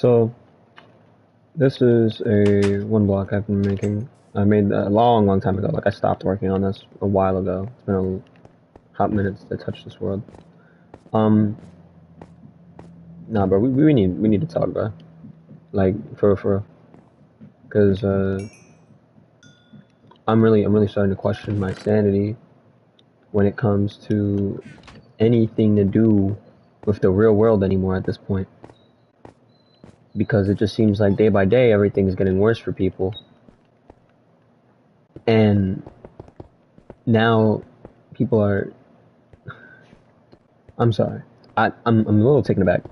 So this is a one block I've been making. I made a long time ago. Like I stopped working on this a while ago. It's been a hot minute since I touched this world. Nah, bro, we need to talk, bro. Like for, because I'm really starting to question my sanity when it comes to anything to do with the real world anymore at this point. Because it just seems like day by day everything's getting worse for people. And now people are... I'm sorry. I'm a little taken aback.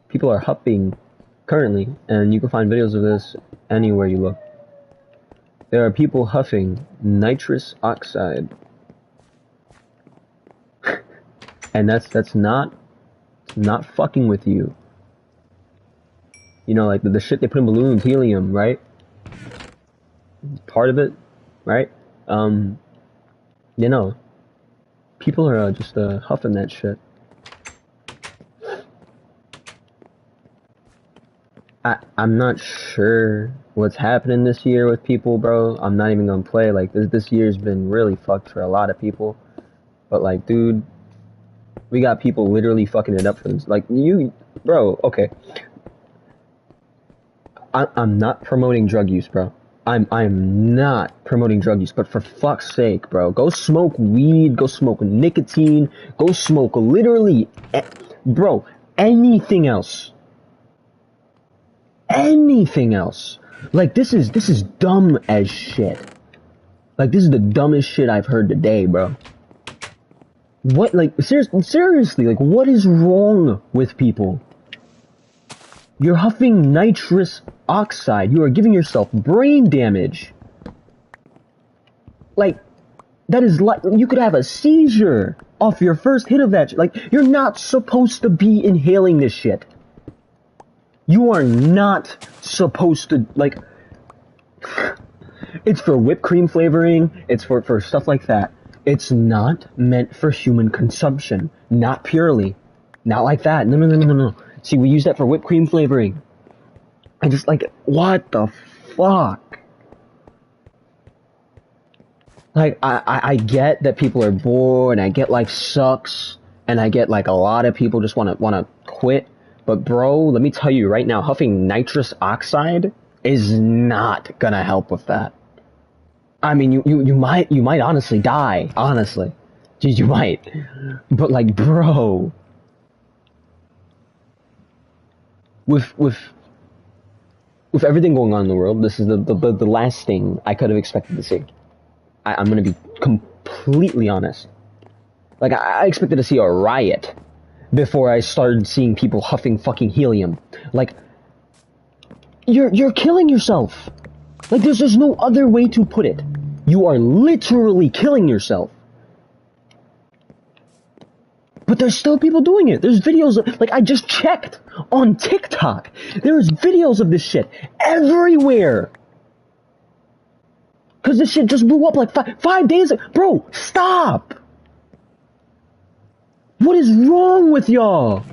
People are huffing currently, and you can find videos of this anywhere you look. There are people huffing nitrous oxide. And that's not fucking with you. You know, like the shit they put in balloons, helium, right? Part of it, right? You know, people are just huffing that shit. I'm not sure what's happening this year with people, bro. I'm not even gonna play. Like, this year's been really fucked for a lot of people. But, like, dude, we got people literally fucking it up for them. Like, bro, okay. I'm not promoting drug use, bro. I'm not promoting drug use, but for fuck's sake, bro, go smoke weed, go smoke nicotine, go smoke literally, bro, anything else. Anything else. Like, this is dumb as shit. Like, this is the dumbest shit I've heard today, bro. What, like, seriously, like, what is wrong with people? You're huffing nitrous oxide. You are giving yourself brain damage. Like, that is like, you could have a seizure off your first hit of that shit. Like, you're not supposed to be inhaling this shit. You are not supposed to, like, it's for whipped cream flavoring, it's for stuff like that. It's not meant for human consumption. Not purely. Not like that. No. See, we use that for whipped cream flavoring. I just, like, what the fuck? Like, I get that people are bored, and I get, like, sucks, and I get, like, a lot of people just wanna quit. But bro, let me tell you right now, huffing nitrous oxide is not gonna help with that. I mean, you might honestly die, honestly. Jeez, you might. But like, bro, with everything going on in the world, this is the last thing I could have expected to see. I'm gonna be completely honest. Like, I expected to see a riot before I started seeing people huffing fucking helium. Like, you're killing yourself. Like, there's no other way to put it. You are literally killing yourself. But there's still people doing it. There's videos of, like, I just checked on TikTok. There's videos of this shit everywhere. Cause this shit just blew up like 5 days ago. Bro, stop! What is wrong with y'all?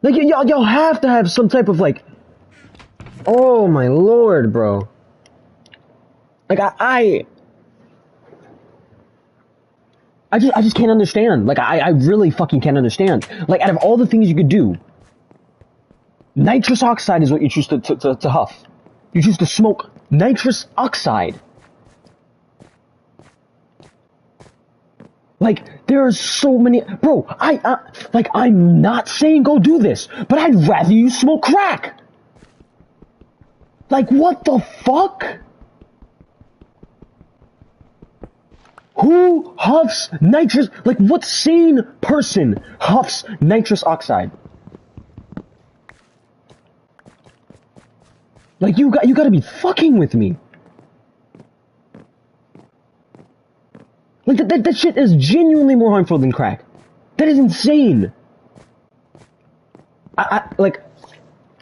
Like, y'all have to have some type of, like, oh my lord, bro. Like, I just can't understand. Like, I really fucking can't understand. Like, out of all the things you could do, nitrous oxide is what you choose to huff. You choose to smoke nitrous oxide. Like, there are so many, bro, I'm not saying go do this, but I'd rather you smoke crack. Like, what the fuck? Who huffs nitrous, like, what sane person huffs nitrous oxide? Like, you gotta be fucking with me. Like, that shit is genuinely more harmful than crack. That is insane. Like,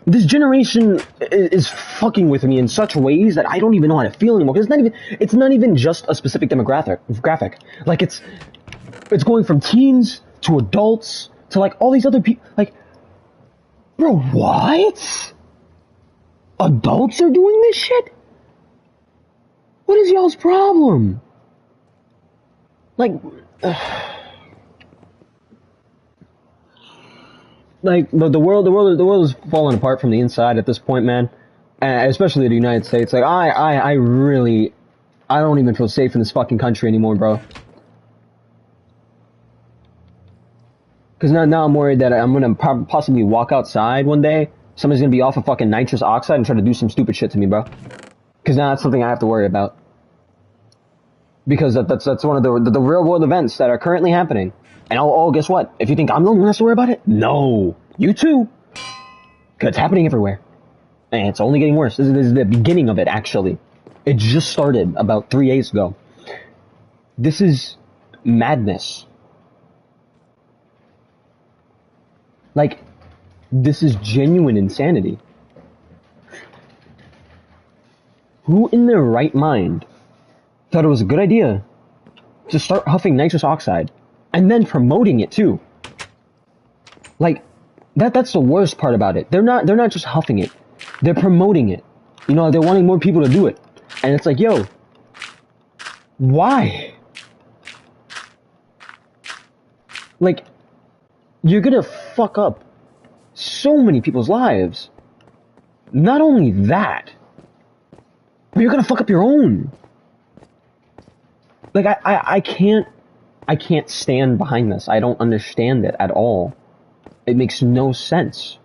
this generation is fucking with me in such ways that I don't even know how to feel anymore. Because it's not even just a specific demographic. Like, it's going from teens to adults to, like, all these other people. Like, Bro, what? Adults are doing this shit? What is y'all's problem? Like, like the world is falling apart from the inside at this point, man. Especially the United States. Like, I really, I don't even feel safe in this fucking country anymore, bro. Because now I'm worried that I'm gonna possibly walk outside one day, somebody's gonna be off of fucking nitrous oxide and try to do some stupid shit to me, bro. Because now that's something I have to worry about. Because that's one of the real world events that are currently happening. And oh, guess what? If you think I'm the only one who has to worry about it, no, you too. Because it's happening everywhere. And it's only getting worse. This is the beginning of it, actually. It just started about 3 days ago. This is madness. Like, this is genuine insanity. Who in their right mind thought it was a good idea to start huffing nitrous oxide and then promoting it too? Like, that's the worst part about it. They're not just huffing it. They're promoting it. You know, they're wanting more people to do it. And it's like, yo, why? Like, you're gonna fuck up so many people's lives. Not only that, but you're gonna fuck up your own. Like, I can't stand behind this. I don't understand it at all. It makes no sense.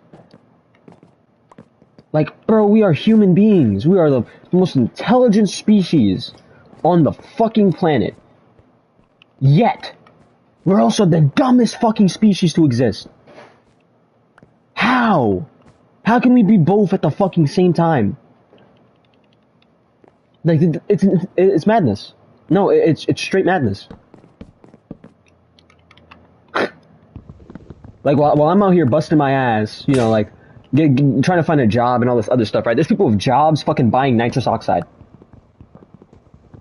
Like, bro, we are human beings. We are the most intelligent species on the fucking planet. Yet, we're also the dumbest fucking species to exist. How? How can we be both at the fucking same time? Like, it's madness. No, it's straight madness. Like, while I'm out here busting my ass, you know, like, trying to find a job and all this other stuff, right? There's people with jobs fucking buying nitrous oxide.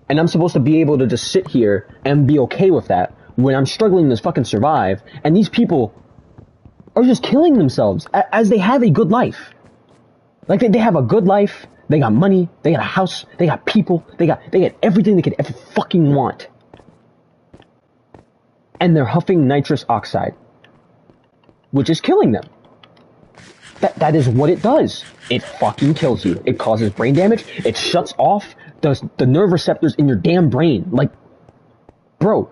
And I'm supposed to be able to just sit here and be okay with that when I'm struggling to fucking survive, and these people are just killing themselves as they have a good life. Like, they have a good life, they got money, they got a house, they got people, they got everything they could ever fucking want. And they're huffing nitrous oxide, which is killing them. That is what it does. It fucking kills you. It causes brain damage. It shuts off the nerve receptors in your damn brain. Like, bro.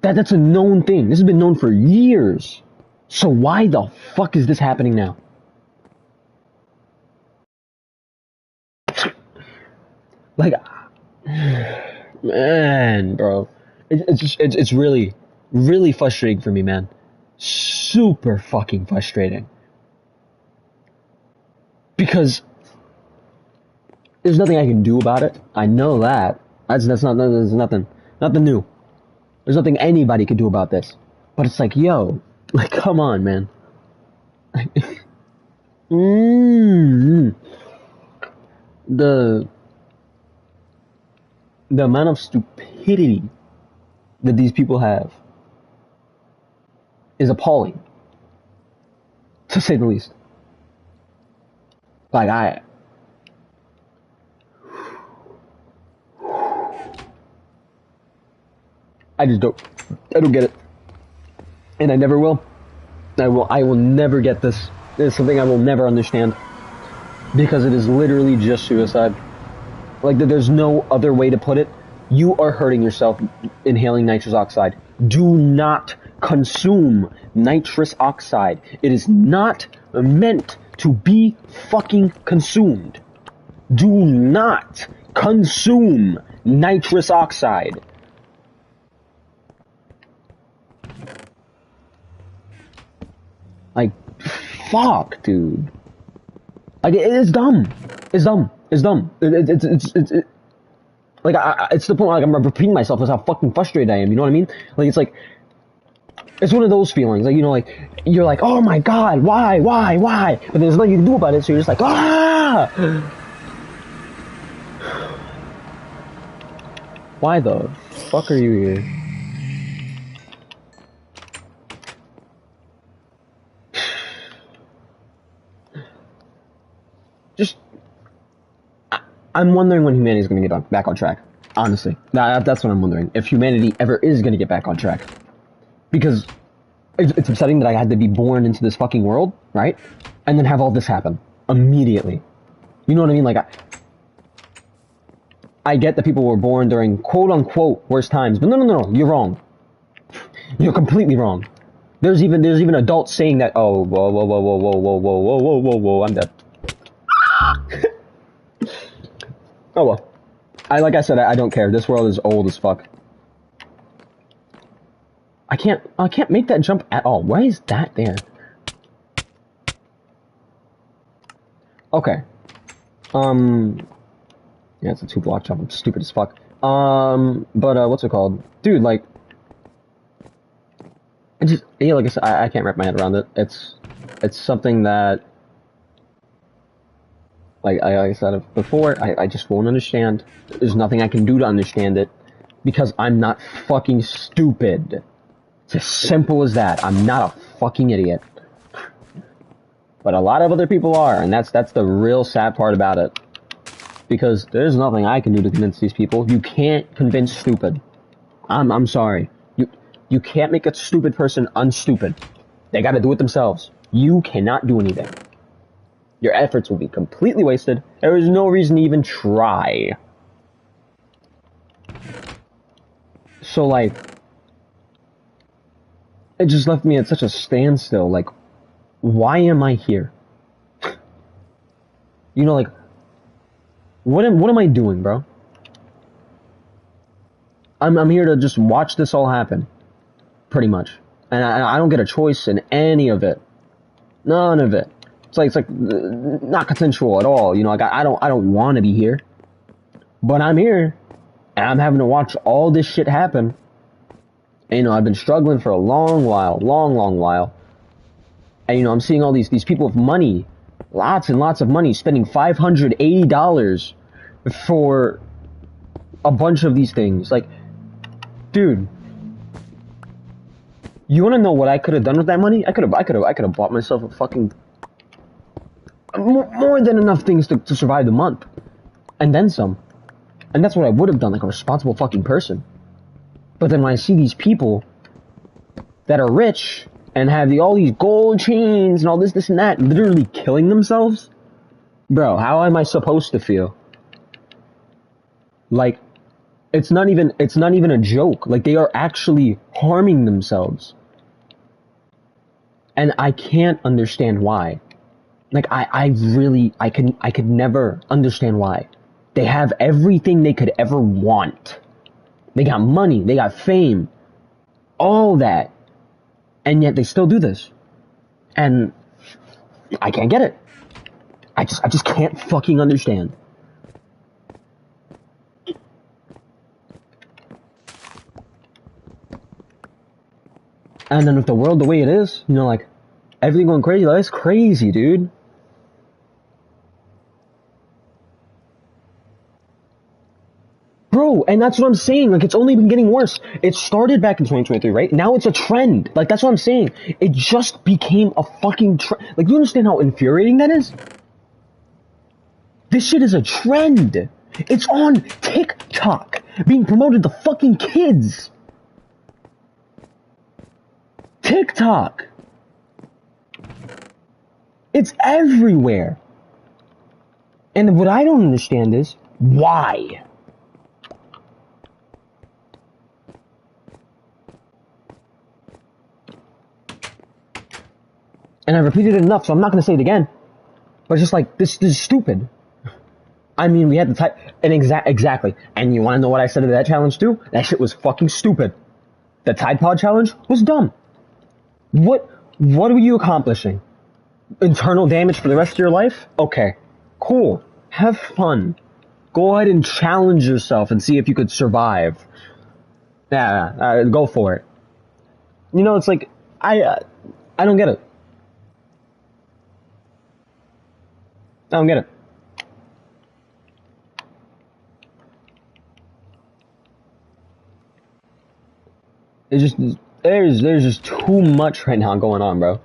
That's a known thing. This has been known for years. So why the fuck is this happening now? Like, man, bro. It's really, really frustrating for me, man. Super fucking frustrating. Because there's nothing I can do about it. I know that. There's nothing new. There's nothing anybody can do about this. But it's like, yo, like, come on, man. The amount of stupidity that these people have is appalling, to say the least. Like, I don't get it. And I never will. I will never get this. It's something I will never understand. Because it is literally just suicide. Like, there's no other way to put it. You are hurting yourself inhaling nitrous oxide. Do not consume nitrous oxide. It is not meant to be fucking consumed. Do not consume nitrous oxide. Like, fuck, dude. Like, it's dumb. It's dumb. It's dumb. It's like, it's the point where, like, I'm repeating myself because how fucking frustrated I am, you know what I mean? Like, it's like, it's one of those feelings, like, you know, like, you're like, oh my god, why? But there's nothing you can do about it, so you're just like, ah! Why the fuck are you here? just I'm wondering when humanity is going to get back on track. Honestly, that's what I'm wondering. If humanity ever is going to get back on track, because it's upsetting that I had to be born into this fucking world, right? And then have all this happen immediately. You know what I mean? Like, I get that people were born during quote unquote worst times, but no, you're wrong. You're completely wrong. There's even adults saying that. Oh, whoa, I'm dead. Oh well. Like I said, I don't care. This world is old as fuck. I can't make that jump at all. Why is that there? Okay. Yeah, it's a 2-block jump. I'm stupid as fuck. But what's it called? Dude, like, like I said, I can't wrap my head around it. It's something that, like I said before, I just won't understand. There's nothing I can do to understand it, because I'm not fucking stupid. It's as simple as that. I'm not a fucking idiot. But a lot of other people are, and that's the real sad part about it. Because there's nothing I can do to convince these people. You can't convince stupid. I'm sorry. You can't make a stupid person unstupid. They gotta do it themselves. You cannot do anything. Your efforts will be completely wasted. There is no reason to even try. So, like, it just left me at such a standstill. Like, why am I here? You know, like, what am I doing, bro? I'm here to just watch this all happen, pretty much, and I don't get a choice in any of it, none of it. It's like not consensual at all. You know, like I don't want to be here, but I'm here, and I'm having to watch all this shit happen. And, you know, I've been struggling for a long while, long while, and you know, I'm seeing all these people with money. Lots and lots of money, spending $580 for a bunch of these things. Like, dude, you want to know what I could have done with that money? I could have bought myself a fucking more than enough things to survive the month, and then some. And that's what I would have done, like a responsible fucking person. But then when I see these people that are rich and have all these gold chains and all this and that, literally killing themselves, bro, how am I supposed to feel? Like, it's not even a joke. Like, they are actually harming themselves. And I can't understand why. Like, I could never understand why. They have everything they could ever want. They got money, they got fame, all that. And yet they still do this. And I can't get it. I just can't fucking understand. And then with the world the way it is, you know, like, everything going crazy, like, it's crazy, dude. Bro, and that's what I'm saying, like, it's only been getting worse. It started back in 2023, right? Now it's a trend. Like, that's what I'm saying. It just became a fucking trend. Like, you understand how infuriating that is? This shit is a trend. It's on TikTok, being promoted to fucking kids. TikTok. It's everywhere. And what I don't understand is, why? And I repeated it enough, so I'm not going to say it again. But it's just like, this is stupid. I mean, we had the type, and exactly. And you want to know what I said to that challenge too? That shit was fucking stupid. The Tide Pod challenge was dumb. What were you accomplishing? Internal damage for the rest of your life? Okay, cool. Have fun. Go ahead and challenge yourself and see if you could survive. Yeah, go for it. You know, it's like, I don't get it. I don't get it. It's just, there's just too much right now going on, bro.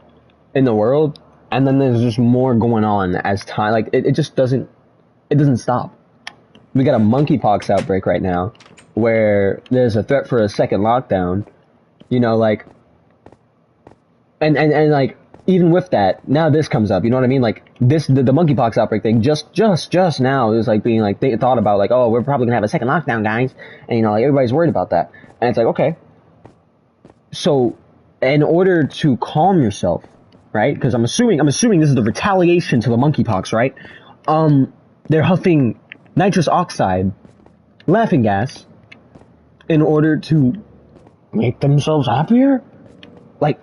In the world. and then there's just more going on as time. Like it just doesn't stop. We got a monkeypox outbreak right now, where there's a threat for a second lockdown. You know, like, and like, even with that, now this comes up. You know what I mean? Like this, the monkeypox outbreak thing, just now is like being like thought about, like, oh, we're probably gonna have a second lockdown, guys, and you know, like everybody's worried about that, and it's like, okay, so in order to calm yourself, right? Because I'm assuming this is the retaliation to the monkeypox, right? They're huffing nitrous oxide, laughing gas, in order to make themselves happier? Like,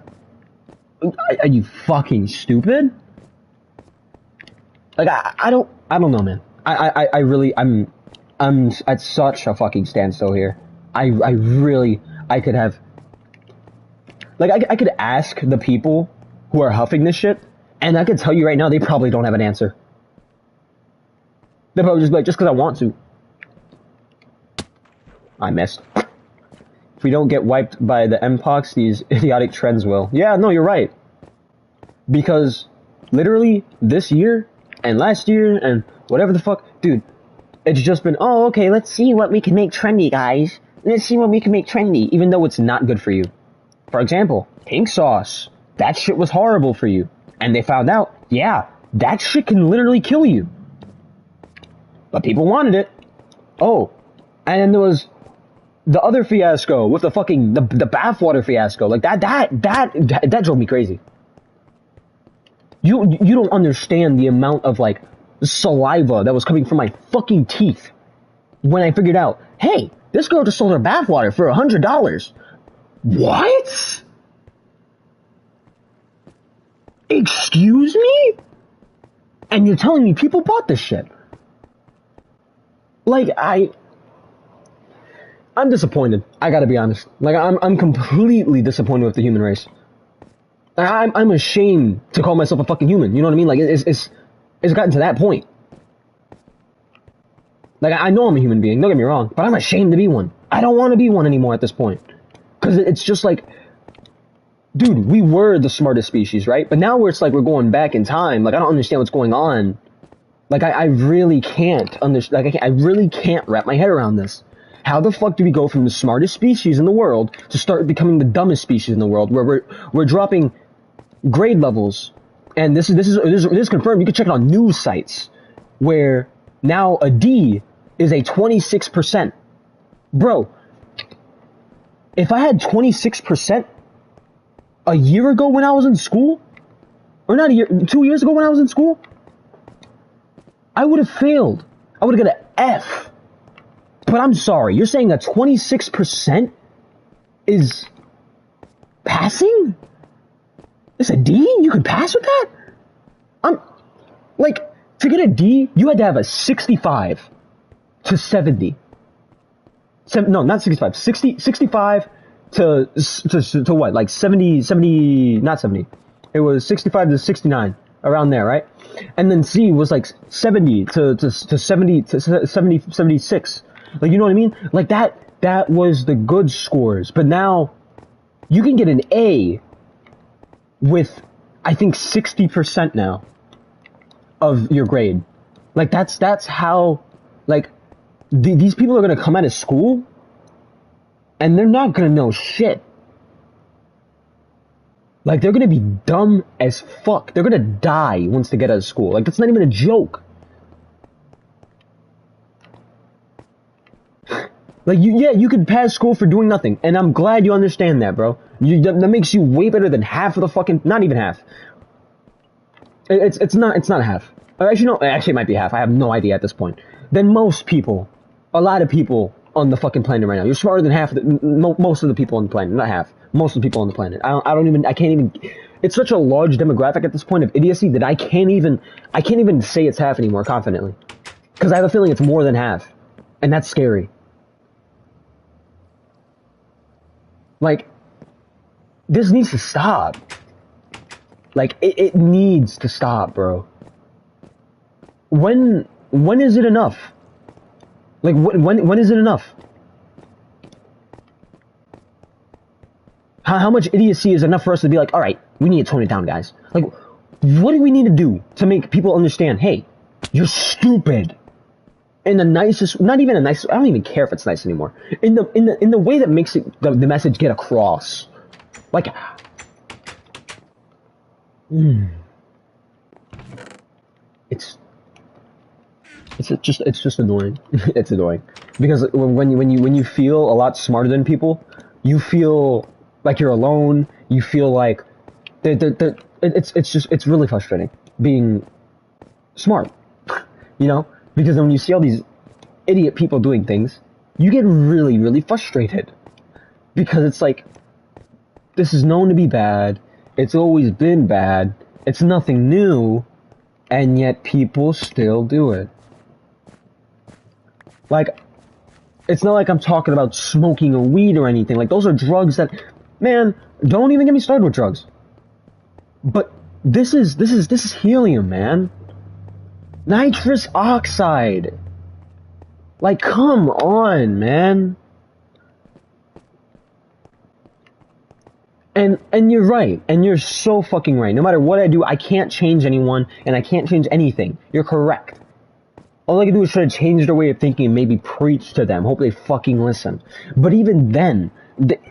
are you fucking stupid? Like, I don't know, man. I really, I'm at such a fucking standstill here. I could have, like, I could ask the people who are huffing this shit, and I could tell you right now, they probably don't have an answer. They'll probably just be like, just because I want to. I missed. If we don't get wiped by the Mpox, these idiotic trends will. Yeah, no, you're right. Because literally this year and last year and whatever the fuck, dude, it's just been, oh, okay, let's see what we can make trendy, guys. Let's see what we can make trendy, even though it's not good for you. For example, pink sauce. That shit was horrible for you. And they found out, yeah, that shit can literally kill you. But people wanted it. Oh, and then there was the other fiasco with the fucking, the bathwater fiasco. Like, that drove me crazy. You don't understand the amount of, like, saliva that was coming from my fucking teeth when I figured out, hey, this girl just sold her bathwater for $100. What? Excuse me? And you're telling me people bought this shit? Like, I'm disappointed. I gotta be honest. Like, I'm completely disappointed with the human race. I'm ashamed to call myself a fucking human. You know what I mean? Like, it's gotten to that point. Like, I know I'm a human being, don't get me wrong, but I'm ashamed to be one. I don't want to be one anymore at this point. Because it's just like, dude, we were the smartest species, right? But now it's like we're going back in time. Like, I don't understand what's going on. Like, I really can't understand. Like, I really can't wrap my head around this. How the fuck do we go from the smartest species in the world to start becoming the dumbest species in the world, where we're dropping grade levels? And this is confirmed. You can check it on news sites, where now a D is a 26%. Bro, if I had 26% a year ago when I was in school, or not a year, 2 years ago when I was in school, I would have failed. I would have got an F. But I'm sorry, you're saying that 26% is passing? It's a D? You could pass with that? Like, to get a D, you had to have a 65 to 70. No, not 65. 65 to what? Like 70, not 70. It was 65 to 69, around there, right? And then C was like 70 to 70 to 70, 76. Like, you know what I mean? Like, that was the good scores. But now, you can get an A with, I think, 60% now of your grade. Like, that's how, like, these people are gonna come out of school, and they're not gonna know shit. Like, they're gonna be dumb as fuck. They're gonna die once they get out of school. Like, that's not even a joke. Like, you could pass school for doing nothing, and I'm glad you understand that, bro. That makes you way better than half of the fucking, not even half. It's not half. Or actually, no, actually it might be half. I have no idea at this point. Then most people, a lot of people on the fucking planet right now. You're smarter than half of most of the people on the planet, not half. Most of the people on the planet. I can't even, it's such a large demographic at this point of idiocy that I can't even say it's half anymore confidently. Because I have a feeling it's more than half. And that's scary. Like, this needs to stop. Like, it needs to stop, bro. When is it enough? Like, when is it enough? How much idiocy is enough for us to be like, alright, we need to tone it down, guys? Like, What do we need to do to make people understand, hey, you're stupid? In the nicest, not even a nice, I don't even care if it's nice anymore. In the way that makes it, the message get across. Like, it's just annoying. It's annoying. Because when you feel a lot smarter than people, you feel like you're alone, you feel like, it's really frustrating being smart, you know? Because when you see all these idiot people doing things, you get really, really frustrated. Because it's like, this is known to be bad, it's always been bad, it's nothing new, and yet people still do it. Like, it's not like I'm talking about smoking a weed or anything. Like, those are drugs that, man, don't even get me started with drugs. But this is helium, man. Nitrous oxide. Like, come on, man. And you're right, and you're so fucking right. No matter what I do, I can't change anyone, and I can't change anything. You're correct. All I can do is try to change their way of thinking and maybe preach to them. Hope they fucking listen. But even then,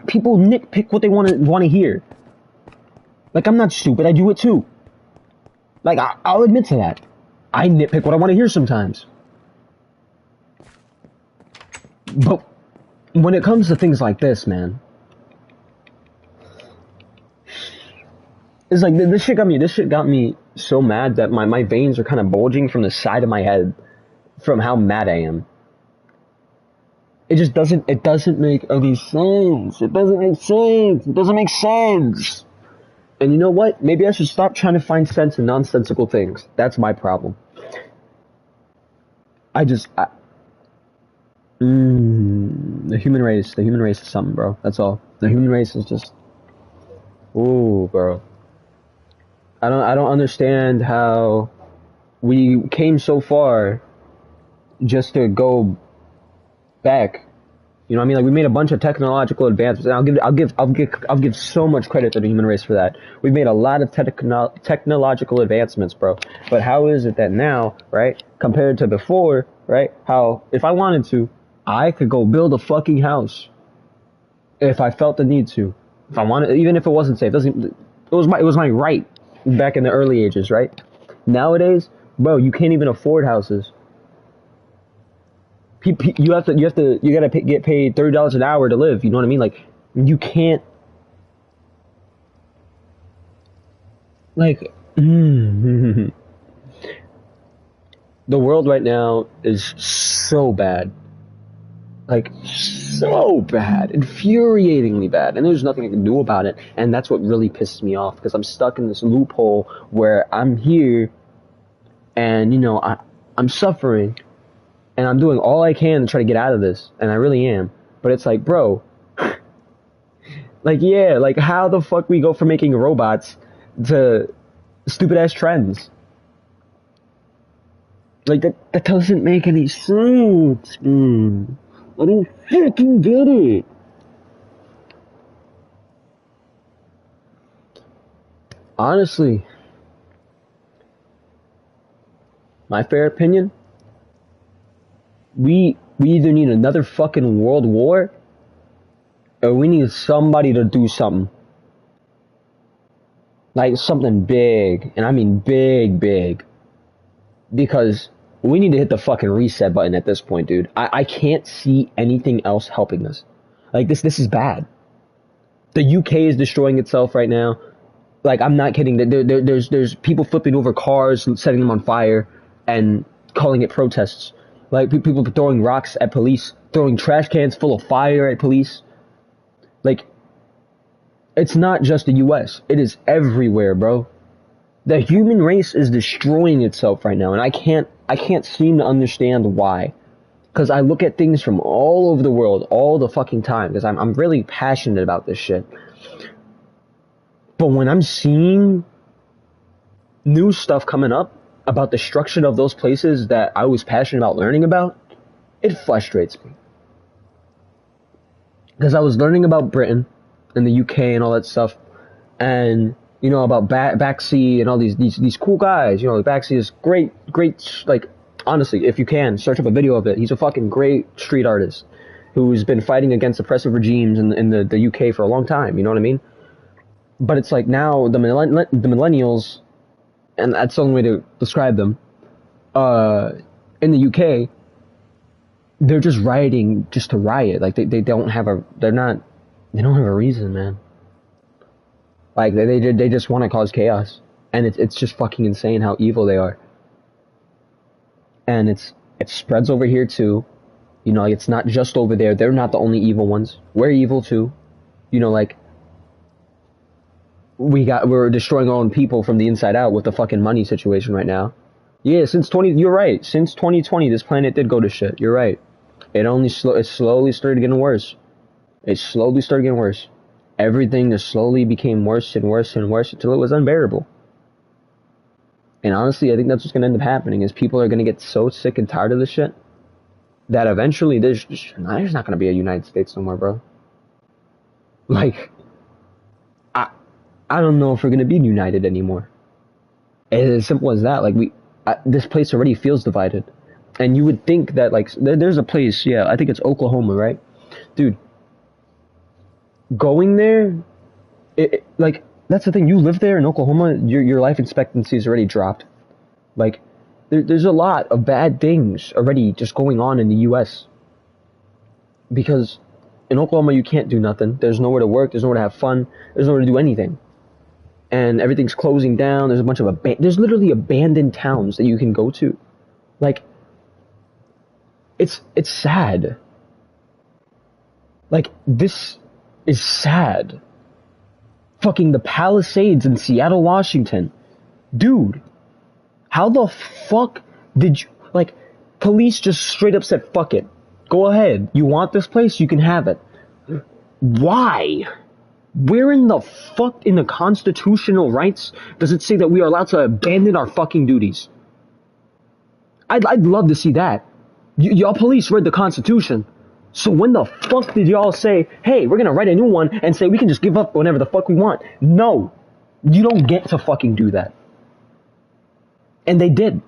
people nitpick what they want to hear. Like, I'm not stupid. I do it too. Like, I'll admit to that. I nitpick what I want to hear sometimes. But when it comes to things like this, man, it's like this shit got me so mad that my veins are kind of bulging from the side of my head from how mad I am. It doesn't make any sense. It doesn't make sense. It doesn't make sense. And you know what? Maybe I should stop trying to find sense in nonsensical things. That's my problem. The human race is something, bro. That's all. The human race is just, ooh, bro. I don't understand how we came so far just to go back. You know what I mean? Like, we made a bunch of technological advancements, and I'll give so much credit to the human race for that. We've made a lot of technological advancements, bro. But how is it that now, right, compared to before, right? How if I wanted to, I could go build a fucking house if I felt the need to. If I wanted, even if it wasn't safe, it was my right back in the early ages, right? Nowadays, bro, you can't even afford houses. You gotta get paid $30 an hour to live. You know what I mean? Like, you can't. Like, the world right now is so bad. Like, so bad, infuriatingly bad, and there's nothing I can do about it. And that's what really pisses me off, because I'm stuck in this loophole where I'm here, and I'm suffering. And I'm doing all I can to try to get out of this, and I really am. But it's like, bro, like, yeah, like, how the fuck we go from making robots to stupid ass trends? Like, that doesn't make any sense. I don't fucking get it. Honestly, my fair opinion, we either need another fucking world war, or we need somebody to do something. Like, something big, and I mean big. Because we need to hit the fucking reset button at this point, dude. I can't see anything else helping us. Like, this is bad. The UK is destroying itself right now. Like, I'm not kidding. There's people flipping over cars, setting them on fire, and calling it protests. Like, people throwing rocks at police, throwing trash cans full of fire at police. Like, it's not just the US. It is everywhere, bro. The human race is destroying itself right now, and I can't seem to understand why. Because I look at things from all over the world all the fucking time, because I'm really passionate about this shit. But when I'm seeing new stuff coming up about destruction of those places that I was passionate about learning about, it frustrates me. Because I was learning about Britain and the UK and all that stuff, and you know, about Backseat and all these cool guys. You know, Backseat is great, like, honestly, if you can, search up a video of it. He's a fucking great street artist who's been fighting against oppressive regimes in the UK for a long time, you know what I mean? But it's like now the millennials, and that's the only way to describe them, in the UK, they're just rioting just to riot. Like, they don't have a reason, man. Like, they just want to cause chaos. And it's just fucking insane how evil they are. And it spreads over here too. You know, it's not just over there. They're not the only evil ones. We're evil too. You know, like, we're destroying our own people from the inside out with the fucking money situation right now. Yeah, you're right. Since 2020, this planet did go to shit. You're right. It slowly started getting worse. It slowly started getting worse. Everything just slowly became worse and worse and worse until it was unbearable. And honestly, I think that's what's going to end up happening is people are going to get so sick and tired of this shit that eventually there's not going to be a United States no more, bro. Like, I don't know if we're going to be united anymore. It's as simple as that. Like, this place already feels divided. And you would think that, like, there's a place, yeah, I think it's Oklahoma, right? Dude, going there, like, that's the thing. You live there in Oklahoma, your life expectancy is already dropped. Like, there's a lot of bad things already just going on in the U.S. Because in Oklahoma, you can't do nothing. There's nowhere to work. There's nowhere to have fun. There's nowhere to do anything. And everything's closing down. There's a bunch of there's literally abandoned towns that you can go to. Like, it's sad. Like, this is sad. Fucking the Palisades in Seattle, Washington. Dude, how the fuck did you, like, police just straight up said, fuck it. Go ahead. You want this place? You can have it. Why? Where in the fuck in the constitutional rights does it say that we are allowed to abandon our fucking duties? I'd love to see that. Y'all police read the Constitution. So when the fuck did y'all say, hey, we're gonna write a new one and say we can just give up whenever the fuck we want? No. You don't get to fucking do that. And they did.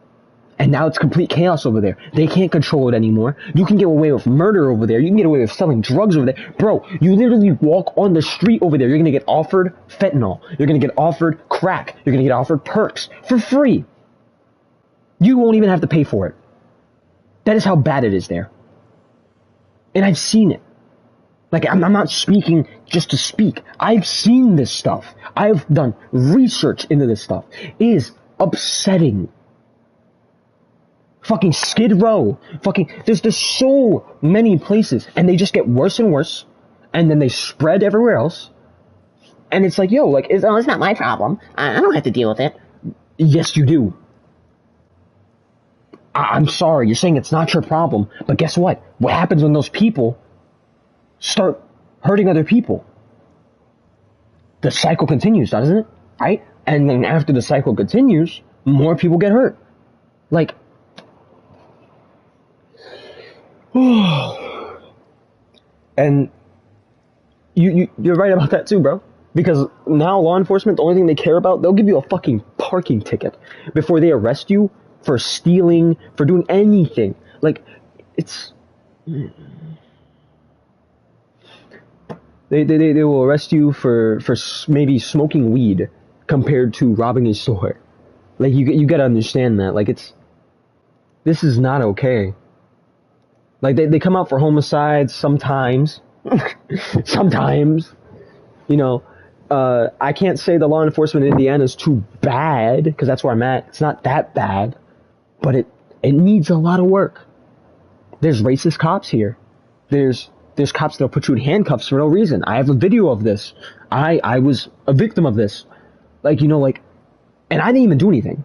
And now it's complete chaos over there. They can't control it anymore. You can get away with murder over there. You can get away with selling drugs over there. Bro, you literally walk on the street over there. You're gonna get offered fentanyl. You're gonna get offered crack. You're gonna get offered perks for free. You won't even have to pay for it. That is how bad it is there. And I've seen it. Like, I'm not speaking just to speak. I've seen this stuff. I've done research into this stuff. It is upsetting. Fucking Skid Row. Fucking, there's so many places. And they just get worse and worse. And then they spread everywhere else. And it's like, yo, like, it's not my problem. I don't have to deal with it. Yes, you do. I'm sorry, you're saying it's not your problem, but guess what? What happens when those people start hurting other people? The cycle continues, doesn't it? Right? And then after the cycle continues, more people get hurt. Like, and you're right about that too, bro. Because now law enforcement, the only thing they care about, they'll give you a fucking parking ticket before they arrest you for stealing, for doing anything. Like, it's... They will arrest you for maybe smoking weed compared to robbing a store. Like, you gotta understand that. Like, this is not okay. Like, they come out for homicides sometimes. Sometimes. You know, I can't say the law enforcement in Indiana is too bad, because that's where I'm at. It's not that bad. But it needs a lot of work. There's racist cops here. There's cops that'll put you in handcuffs for no reason. I have a video of this. I was a victim of this. Like, you know, like, and I didn't even do anything.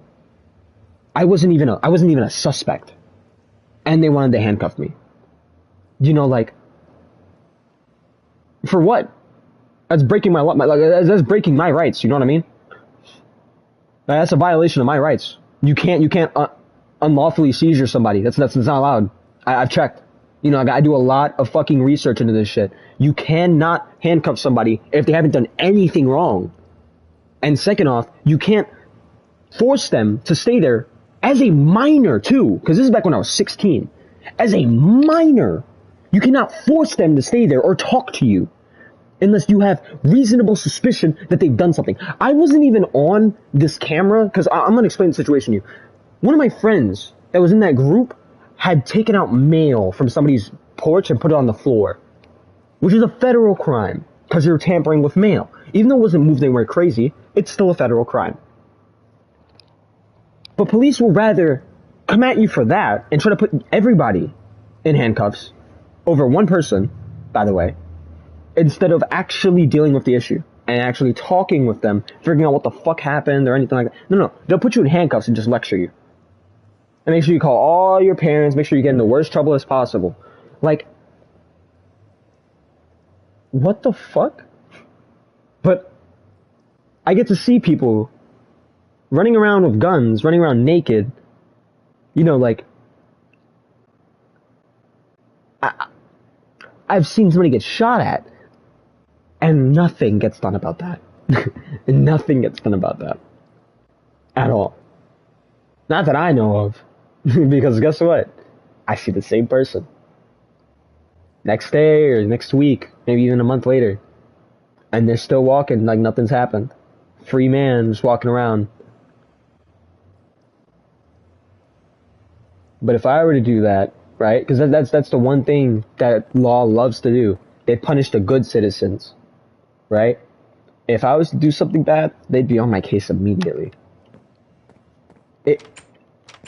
I wasn't even a suspect. And they wanted to handcuff me. You know, like, for what? That's breaking that's breaking my rights, you know what I mean? That's a violation of my rights. You can't unlawfully seizure somebody. That's not allowed. I've checked. You know, I do a lot of fucking research into this shit. You cannot handcuff somebody if they haven't done anything wrong. And second off, you can't force them to stay there as a minor too, because this is back when I was 16. As a minor, you cannot force them to stay there or talk to you unless you have reasonable suspicion that they've done something. I wasn't even on this camera, because I'm going to explain the situation to you. One of my friends that was in that group had taken out mail from somebody's porch and put it on the floor, which is a federal crime, because they were tampering with mail. Even though it wasn't moved anywhere crazy, it's still a federal crime. But police will rather come at you for that and try to put everybody in handcuffs over one person, by the way, instead of actually dealing with the issue and actually talking with them, figuring out what the fuck happened or anything like that. No, they'll put you in handcuffs and just lecture you. And make sure you call all your parents, make sure you get in the worst trouble as possible. Like, what the fuck? But I get to see people running around with guns, running around naked, you know, like, I've seen somebody get shot at, and nothing gets done about that. Nothing gets done about that. At all. Not that I know of. Because guess what? I see the same person. Next day or next week, maybe even a month later. And they're still walking like nothing's happened. Free man just walking around. But if I were to do that, right? Because that's the one thing that law loves to do. They punish the good citizens, right? If I was to do something bad, they'd be on my case immediately.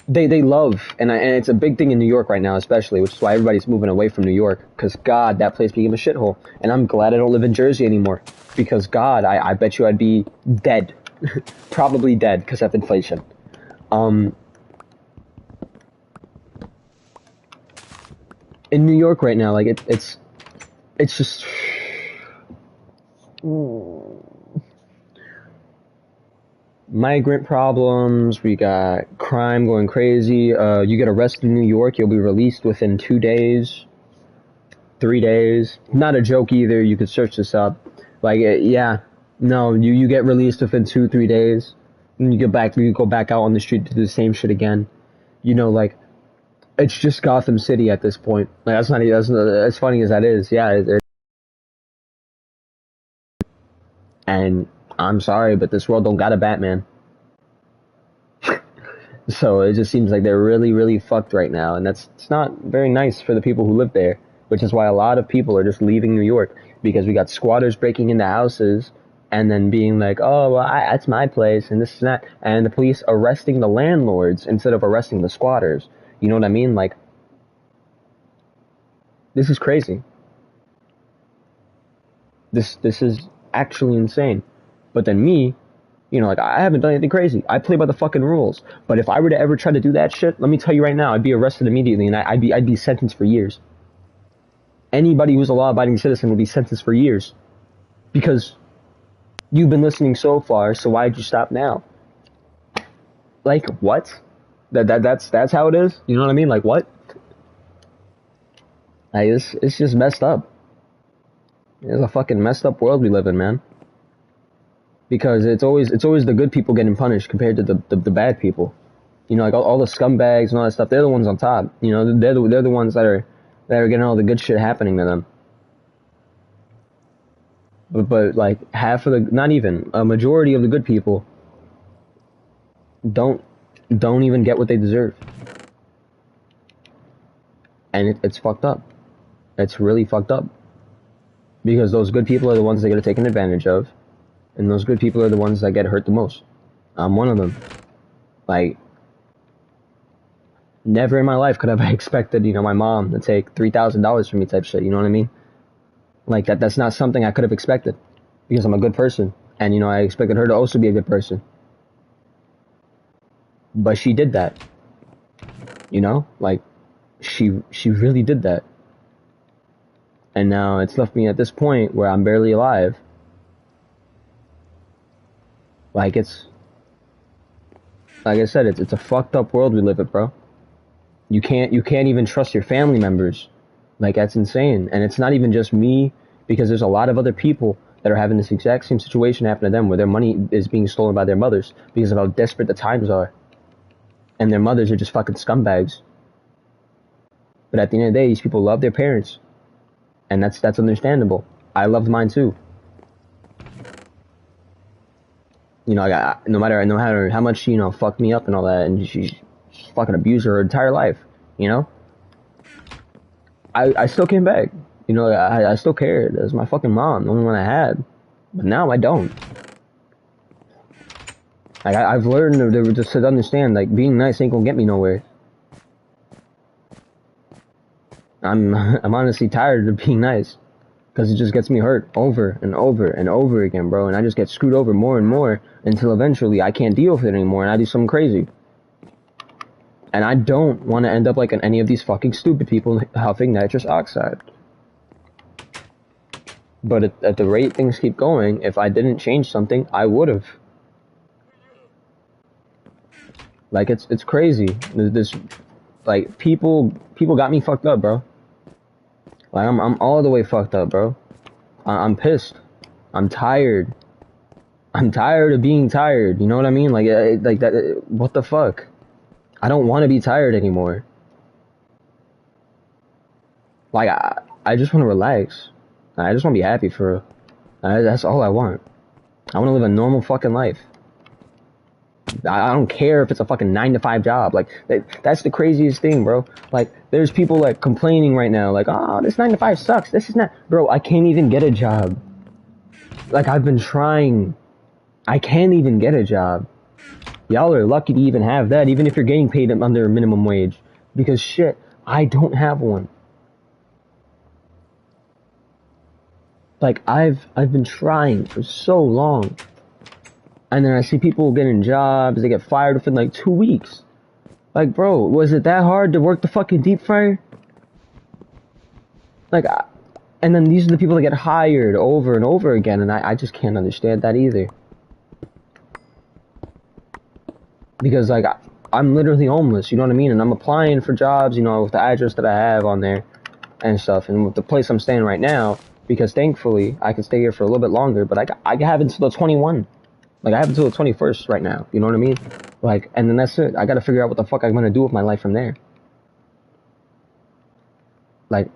They love, and it's a big thing in New York right now, especially, which is why everybody's moving away from New York. Because God, that place became a shithole, and I'm glad I don't live in Jersey anymore. Because God, I bet you I'd be dead, probably dead because of inflation. In New York right now, like it's just migrant problems. We got crime going crazy. You get arrested in New York, you'll be released within 2 days, 3 days. Not a joke either. You could search this up. Like, yeah, no, you get released within 2-3 days, and you go back out on the street to do the same shit again. You know, like. It's just Gotham City at this point. Like, that's not as funny as that is. Yeah, and I'm sorry, but this world don't got a Batman. So it just seems like they're really, really fucked right now, and it's not very nice for the people who live there. Which is why a lot of people are just leaving New York, because we got squatters breaking into houses and then being like, "Oh, well, that's my place," and this and that, and the police arresting the landlords instead of arresting the squatters. You know what I mean? Like, this is crazy. This is actually insane. But then me, you know, like, I haven't done anything crazy. I play by the fucking rules. But if I were to ever try to do that shit, let me tell you right now, I'd be arrested immediately, and I'd be sentenced for years. Anybody who's a law-abiding citizen would be sentenced for years. Because you've been listening so far, so why'd you stop now? Like, what? That's how it is? You know what I mean? Like, what? Like, it's just messed up. It's a fucking messed up world we live in, man. Because it's always the good people getting punished compared to the bad people. You know, like all the scumbags and all that stuff, they're the ones on top. You know, they're the ones that are getting all the good shit happening to them. But like half of not even a majority of the good people don't even get what they deserve. And it's fucked up. It's really fucked up. Because those good people are the ones that get taken advantage of. And those good people are the ones that get hurt the most. I'm one of them. Like, never in my life could I have expected, you know, my mom to take $3,000 from me type shit, you know what I mean? Like, that's not something I could have expected. Because I'm a good person. And, you know, I expected her to also be a good person. But she did that. You know? Like, she really did that. And now it's left me at this point where I'm barely alive. Like, like I said, it's a fucked up world we live in, bro. You can't even trust your family members. Like, that's insane. And it's not even just me, because there's a lot of other people that are having this exact same situation happen to them, where their money is being stolen by their mothers because of how desperate the times are, and their mothers are just fucking scumbags. But at the end of the day, these people love their parents, and that's understandable. I loved mine too. You know, no matter how much she, fucked me up and all that, and she fucking abused her entire life. You know, I still came back. You know, I still cared. It was my fucking mom, the only one I had. But now I don't. Like, I've learned to understand, like, being nice ain't gonna get me nowhere. I'm honestly tired of being nice, because it just gets me hurt over and over and over again, bro. And I just get screwed over more and more until eventually I can't deal with it anymore and I do something crazy. And I don't want to end up like any of these fucking stupid people huffing nitrous oxide. But at the rate things keep going, if I didn't change something, I would have. Like, it's crazy. This, like, people got me fucked up, bro. Like, I'm all the way fucked up, bro. I'm pissed. I'm tired. I'm tired of being tired. You know what I mean? Like that. What the fuck? I don't want to be tired anymore. Like, I just want to relax. I just want to be happy for real. That's all I want. I want to live a normal fucking life. I don't care if it's a fucking 9-to-5 job. Like, that's the craziest thing, bro. Like, there's people like complaining right now, like, oh, this 9-to-5 sucks. This is not, bro. I can't even get a job. Like, I've been trying. I can't even get a job. Y'all are lucky to even have that, even if you're getting paid under minimum wage. Because shit, I don't have one. Like, I've been trying for so long. And then I see people getting jobs, they get fired within like 2 weeks. Like, bro, was it that hard to work the fucking deep fryer? Like, and then these are the people that get hired over and over again, and I just can't understand that either. Because, like, I'm literally homeless, you know what I mean? And I'm applying for jobs, you know, with the address that I have on there and stuff. And with the place I'm staying right now, because thankfully I can stay here for a little bit longer, but I have until the 21. Like, I have until the 21st right now, you know what I mean? Like, and then that's it. I gotta figure out what the fuck I'm gonna do with my life from there. Like,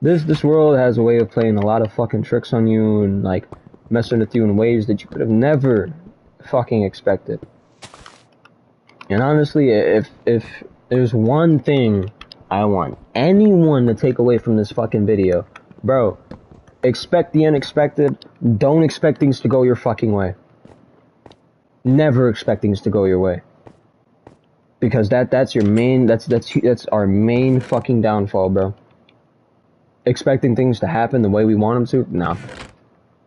this world has a way of playing a lot of fucking tricks on you and, like, messing with you in ways that you could have never fucking expected. And honestly, if there's one thing I want anyone to take away from this fucking video, bro, expect the unexpected. Don't expect things to go your fucking way. Never expect things to go your way. Because that's your main, that's our main fucking downfall, bro. Expecting things to happen the way we want them to, no.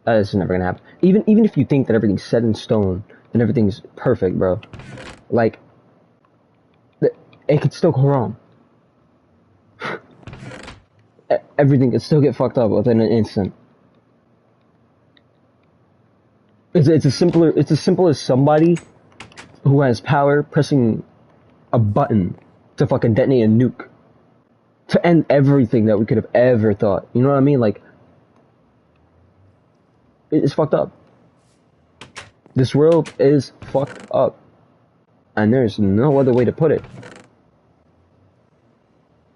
That is never gonna happen. Even if you think that everything's set in stone and everything's perfect, bro, like, it could still go wrong. Everything could still get fucked up within an instant. It's as simple as somebody who has power pressing a button to fucking detonate a nuke to end everything that we could have ever thought. You know what I mean? Like, it's fucked up. This world is fucked up, and there's no other way to put it.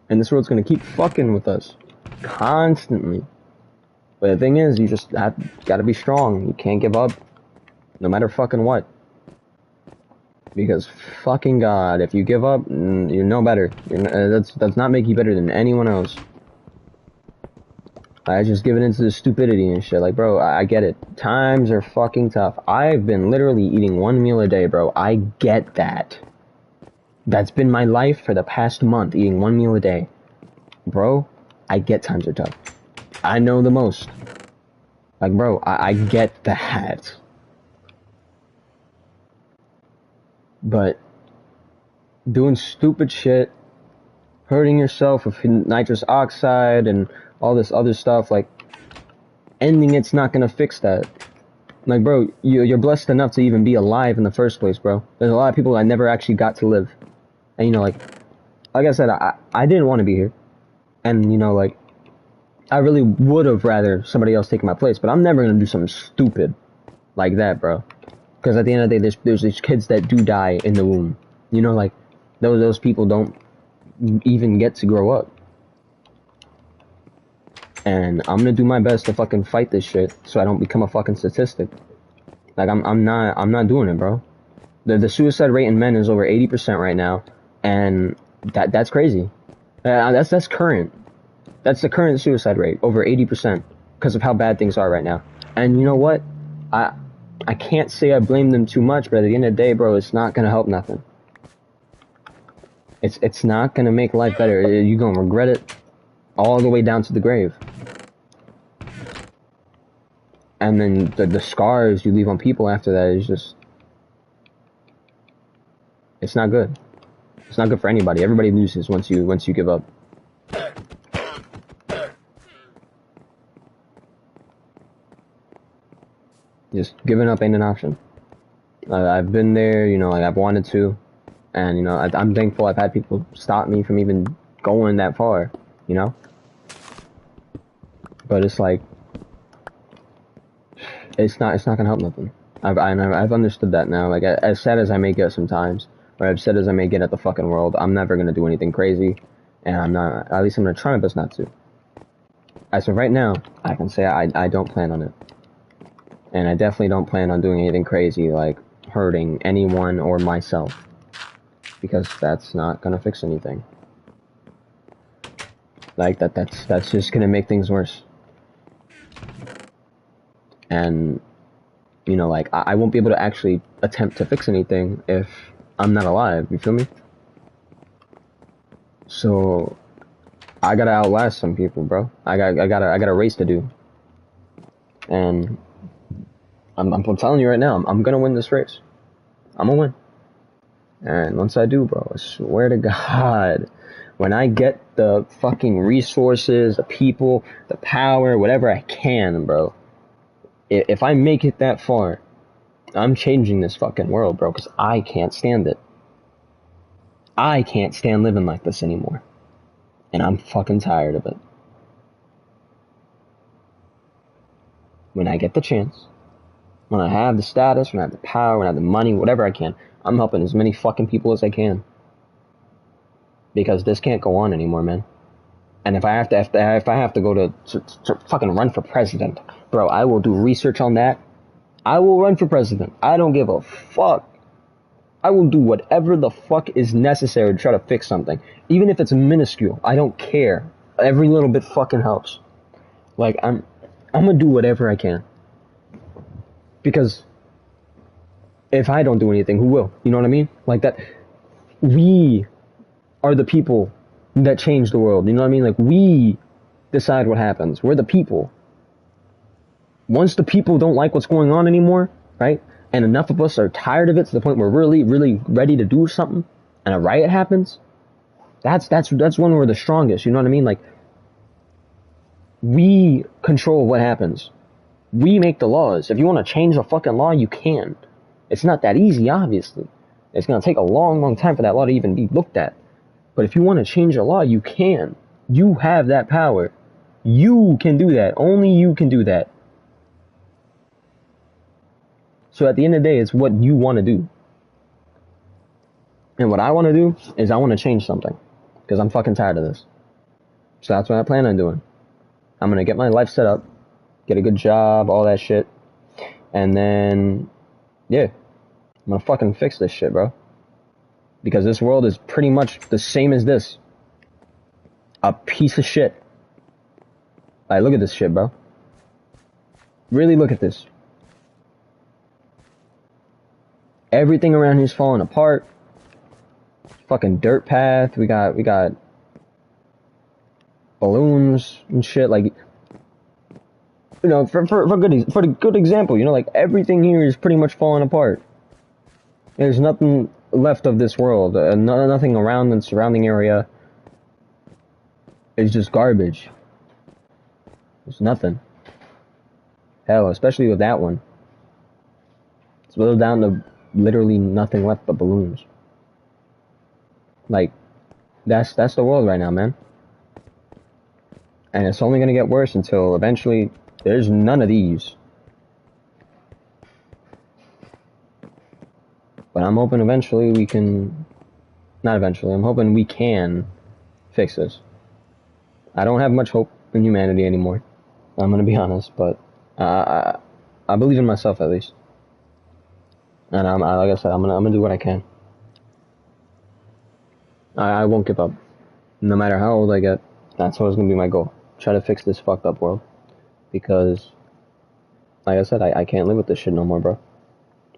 And this world's gonna keep fucking with us constantly. But the thing is, you just gotta be strong. You can't give up, no matter fucking what. Because fucking God, if you give up, you're no better. That's not make you better than anyone else. I just given into the stupidity and shit. Like, bro, I get it. Times are fucking tough. I've been literally eating 1 meal a day, bro. I get that. That's been my life for the past month, eating 1 meal a day. Bro, I get times are tough. I know the most. Like, bro, I get that. But doing stupid shit, hurting yourself with nitrous oxide and all this other stuff, like, ending it's not gonna fix that. Like, bro, you're blessed enough to even be alive in the first place, bro. There's a lot of people that never actually got to live. And, you know, like, like I said, I didn't want to be here, and you know, like, I really would have rather somebody else take my place, but I'm never gonna do something stupid like that, bro. Because at the end of the day, there's these kids that do die in the womb. You know, like, those people don't even get to grow up. And I'm gonna do my best to fucking fight this shit so I don't become a fucking statistic. Like, I'm not doing it, bro. The suicide rate in men is over 80% right now, and that's crazy. That's current. That's the current suicide rate, over 80%, because of how bad things are right now. And you know what? I can't say I blame them too much, but at the end of the day, bro, it's not gonna help nothing. It's not gonna make life better. You're gonna regret it all the way down to the grave. And then the scars you leave on people after that is just... It's not good. It's not good for anybody. Everybody loses once you give up. Just giving up ain't an option. I've been there, you know, like, I've wanted to, and, you know, I'm thankful I've had people stop me from even going that far, you know? But it's like, it's not gonna help nothing. I've understood that now. Like, as sad as I may get sometimes, or as sad as I may get at the fucking world, I'm never gonna do anything crazy, and at least I'm gonna try my best not to. As of right now, I can say I don't plan on it. And I definitely don't plan on doing anything crazy, like hurting anyone or myself. Because that's not gonna fix anything. Like, that's just gonna make things worse. And, you know, like, I won't be able to actually attempt to fix anything if I'm not alive, you feel me? So, I gotta outlast some people, bro. I got a race to do. And I'm telling you right now, I'm gonna win this race. I'm gonna win. And once I do, bro, I swear to God, when I get the fucking resources, the people, the power, whatever I can, bro, if I make it that far, I'm changing this fucking world, bro, because I can't stand it. I can't stand living like this anymore. And I'm fucking tired of it. When I get the chance, when I have the status, when I have the power, when I have the money, whatever I can, I'm helping as many fucking people as I can. Because this can't go on anymore, man. And if I have to go to fucking run for president, bro, I will do research on that. I will run for president. I don't give a fuck. I will do whatever the fuck is necessary to try to fix something. Even if it's minuscule, I don't care. Every little bit fucking helps. Like, I'm gonna do whatever I can. Because if I don't do anything, who will? You know what I mean? Like that, we are the people that change the world. You know what I mean? Like, we decide what happens. We're the people. Once the people don't like what's going on anymore, right? And enough of us are tired of it to the point where we're really, really ready to do something, and a riot happens, that's when we're the strongest. You know what I mean? Like, we control what happens. We make the laws. If you want to change a fucking law, you can. It's not that easy, obviously. It's going to take a long, long time for that law to even be looked at. But if you want to change a law, you can. You have that power. You can do that. Only you can do that. So at the end of the day, it's what you want to do. And what I want to do is I want to change something. Because I'm fucking tired of this. So that's what I plan on doing. I'm going to get my life set up. Get a good job, all that shit. And then, yeah. I'm going to fucking fix this shit, bro. Because this world is pretty much the same as this. A piece of shit. Like, look at this shit, bro. Really look at this. Everything around here's falling apart. Fucking dirt path. We got balloons and shit. Like, you know, for a good example, you know, like, everything here is pretty much falling apart. There's nothing left of this world. Nothing around the surrounding area. It's just garbage. There's nothing. Hell, especially with that one. It's whittled down to literally nothing left but balloons. Like, That's the world right now, man. And it's only gonna get worse until eventually there's none of these. But I'm hoping eventually we can, not eventually, I'm hoping we can fix this. I don't have much hope in humanity anymore. I'm gonna be honest, but I believe in myself at least. And like I said, I'm gonna do what I can. I won't give up. No matter how old I get, that's always gonna be my goal. Try to fix this fucked up world. Because, like I said, I can't live with this shit no more, bro.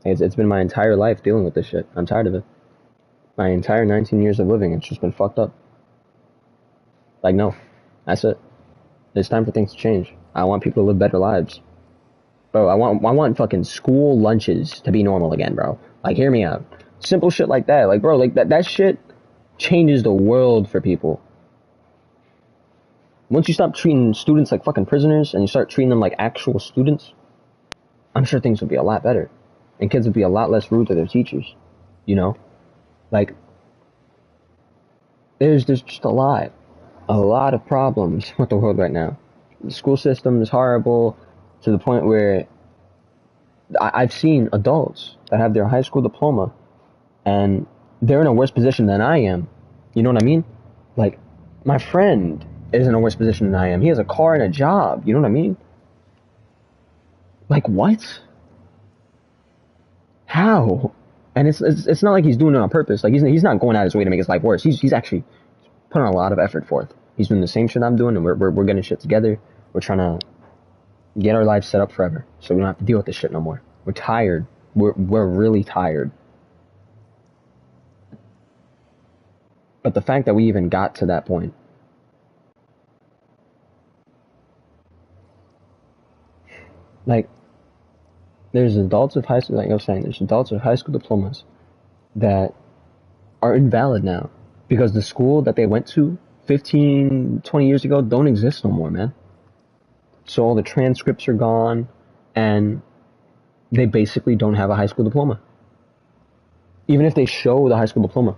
It's been my entire life dealing with this shit. I'm tired of it. My entire 19 years of living, it's just been fucked up. Like, no. That's it. It's time for things to change. I want people to live better lives. Bro, I want fucking school lunches to be normal again, bro. Like, hear me out. Simple shit like that. Like, bro, like that shit changes the world for people. Once you stop treating students like fucking prisoners and you start treating them like actual students, I'm sure things would be a lot better. And kids would be a lot less rude to their teachers. You know? Like, there's just a lot of problems with the world right now. The school system is horrible to the point where I've seen adults that have their high school diploma and they're in a worse position than I am. You know what I mean? Like, my friend is in a worse position than I am. He has a car and a job. You know what I mean? Like, what? How? And it's not like he's doing it on purpose. Like, he's not going out his way to make his life worse. He's actually putting a lot of effort forth. He's doing the same shit I'm doing, and we're getting shit together. We're trying to get our lives set up forever, so we don't have to deal with this shit no more. We're tired. We're really tired. But the fact that we even got to that point, like, there's adults of high school, like I was saying, there's adults with high school diplomas that are invalid now because the school that they went to 15, 20 years ago don't exist no more, man. So all the transcripts are gone and they basically don't have a high school diploma. Even if they show the high school diploma,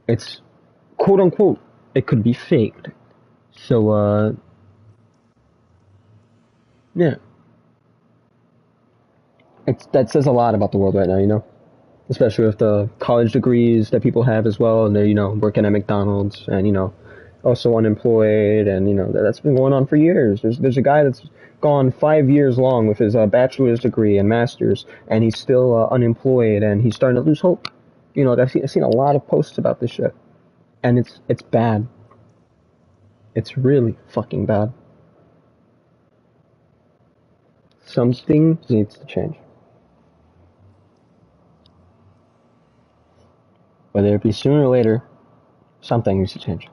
it's quote unquote, it could be faked. So, yeah. That says a lot about the world right now, you know? Especially with the college degrees that people have as well, and they're, you know, working at McDonald's and, you know, also unemployed, and, you know, that's been going on for years. There's a guy that's gone 5 years long with his bachelor's degree and master's, and he's still unemployed, and he's starting to lose hope. You know, I've seen a lot of posts about this shit, and it's bad. It's really fucking bad. Something needs to change. Whether it be sooner or later, something needs to change.